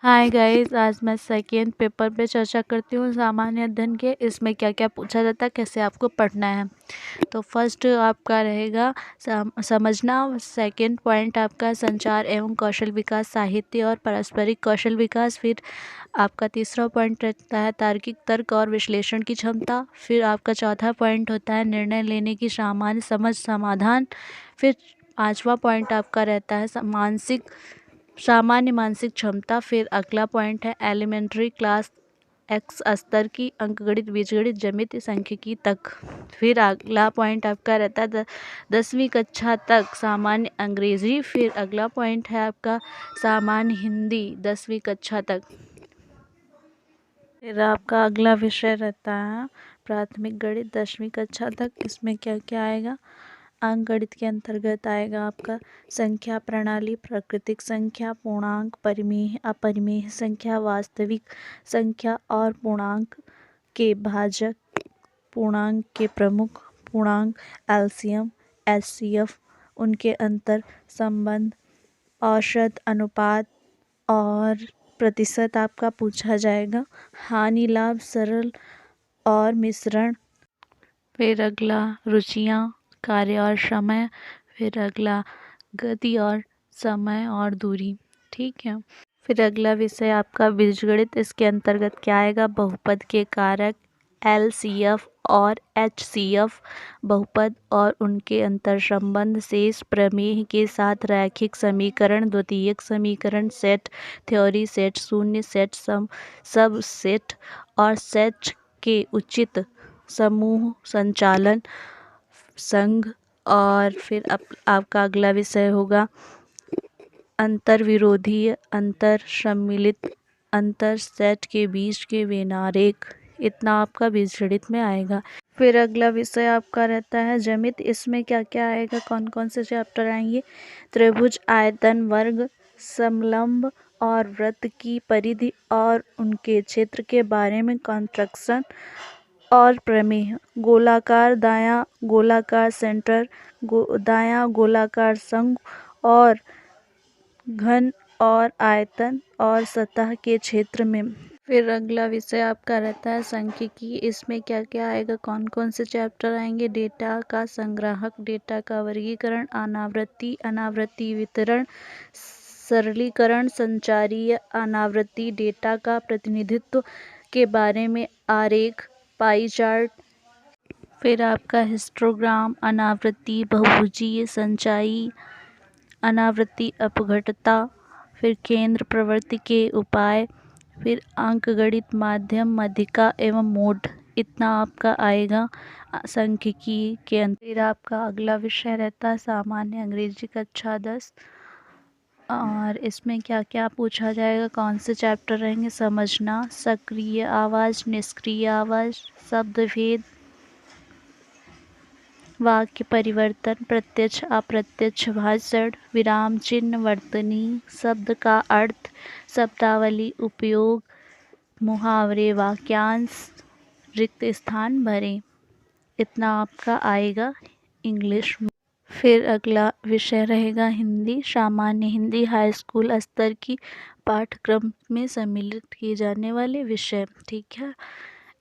Hi guys, आज मैं second paper पे चर्चा करती हूँ सामान्य अध्ययन के। इसमें क्या क्या पूछा जाता है, कैसे आपको पढ़ना है। तो फर्स्ट आपका रहेगा समझना। सेकंड पॉइंट आपका संचार एवं कौशल विकास, साहित्य और पारस्परिक कौशल विकास। फिर आपका तीसरा पॉइंट रहता है तार्किक तर्क और विश्लेषण की क्षमता। फिर आपका चौथा पॉइंट होता है निर्णय लेने की सामान्य समझ, समाधान। फिर पांचवा पॉइंट आपका रहता है सामान्य मानसिक क्षमता। फिर अगला पॉइंट है एलिमेंट्री क्लास एक्स स्तर की अंकगणित, बीजगणित, ज्यामिति, सांख्यिकी तक। फिर अगला पॉइंट आपका रहता है 10वीं कक्षा तक सामान्य अंग्रेजी। फिर अगला पॉइंट है आपका सामान्य हिंदी 10वीं कक्षा तक। फिर आपका अगला विषय रहता है प्राथमिक गणित 10वीं कक्षा तक। इसमें क्या क्या आएगा, अंकगणित के अंतर्गत आएगा आपका संख्या प्रणाली, प्राकृतिक संख्या, पूर्णांक, परिमेय, अपरिमेय संख्या, वास्तविक संख्या और पूर्णांक के भाजक, पूर्णांक के प्रमुख, पूर्णांक, एलसीएम, एचसीएफ, उनके अंतर संबंध, औसत, अनुपात और प्रतिशत आपका पूछा जाएगा। हानि लाभ, सरल और मिश्रण। फिर अगला रुचियाँ, कार्य और समय। फिर अगला गति और समय और दूरी। ठीक है। फिर अगला विषय आपका बीजगणित। इसके अंतर्गत क्या आएगा, बहुपद के कारक, एलसीएफ और एचसीएफ, बहुपद और उनके अंतर संबंध, शेष प्रमेय के साथ रैखिक समीकरण, द्वितीयक समीकरण, सेट थ्योरी, सेट शून्य, सेट सब सेट और सेट के उचित समूह संचालन, संघ। और फिर आपका अगला विषय होगा अंतर विरोधी, अंतर सम्मिलित, अंतर सेट के बीच के व्यनारेख। इतना आपका बीजगणित में आएगा। फिर अगला विषय आपका रहता है ज्यामिति। इसमें क्या क्या आएगा, कौन कौन से चैप्टर आएंगे, त्रिभुज, आयतन, वर्ग, समलंब और वृत्त की परिधि और उनके क्षेत्र के बारे में, कंस्ट्रक्शन और प्रमेय, गोलाकार दायां, गोलाकार सेंटर, दायां गोलाकार शंकु और घन और आयतन और सतह के क्षेत्र में। फिर अगला विषय आपका रहता है सांख्यिकी। इसमें क्या क्या आएगा, कौन कौन से चैप्टर आएंगे, डेटा का संग्राहक, डेटा का वर्गीकरण, अनावृत्ति वितरण, सरलीकरण, संचारीय अनावृत्ति, डेटा का प्रतिनिधित्व के बारे में, आरेख, पाई चार्ट। फिर आपका हिस्टोग्राम, अनावृत्ति, बहुभुजीय संचायी, अनावृत्ति अपघटता। फिर केंद्र प्रवृत्ति के उपाय। फिर अंकगणित, माध्यम, मध्यिका एवं मोड। इतना आपका आएगा सांख्यिकी के अंदर। फिर आपका अगला विषय रहता है सामान्य अंग्रेजी कक्षा 10। और इसमें क्या क्या पूछा जाएगा, कौन से चैप्टर रहेंगे, समझना, सक्रिय आवाज़, निष्क्रिय आवाज़, शब्द भेद, वाक्य परिवर्तन, प्रत्यक्ष अप्रत्यक्ष भाषण, विराम चिन्ह, वर्तनी, शब्द का अर्थ, शब्दावली, उपयोग, मुहावरे, वाक्यांश, रिक्त स्थान भरें। इतना आपका आएगा इंग्लिश में। फिर अगला विषय रहेगा हिंदी, सामान्य हिंदी, हाई स्कूल स्तर की पाठ्यक्रम में सम्मिलित किए जाने वाले विषय। ठीक है।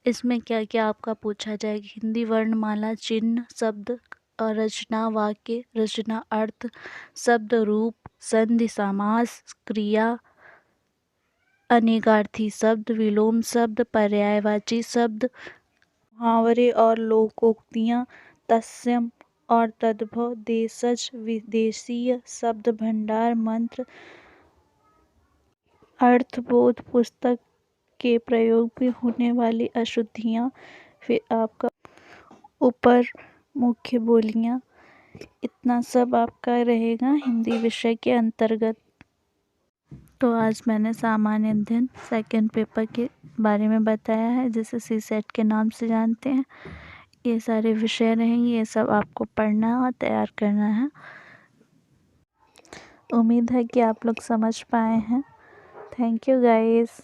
इसमें क्या क्या आपका पूछा जाएगा, हिंदी वर्णमाला, चिन्ह, शब्द और रचना, वाक्य रचना, अर्थ, शब्द रूप, संधि, समास, क्रिया, अनेकार्थी शब्द, विलोम शब्द, पर्यायवाची शब्द, मुहावरे और लोकोक्तियाँ, तत्सम और तद्भव, देशज विदेशीय शब्द भंडार, मंत्र, अर्थबोध, पुस्तक के प्रयोग में होने वाली अशुद्धियाँ। फिर आपका ऊपर मुख्य बोलियाँ। इतना सब आपका रहेगा हिंदी विषय के अंतर्गत। तो आज मैंने सामान्य अध्ययन सेकंड पेपर के बारे में बताया है, जिसे सीसेट के नाम से जानते हैं। ये सारे विषय रहेंगे, ये सब आपको पढ़ना और तैयार करना है। उम्मीद है कि आप लोग समझ पाए हैं। Thank you guys.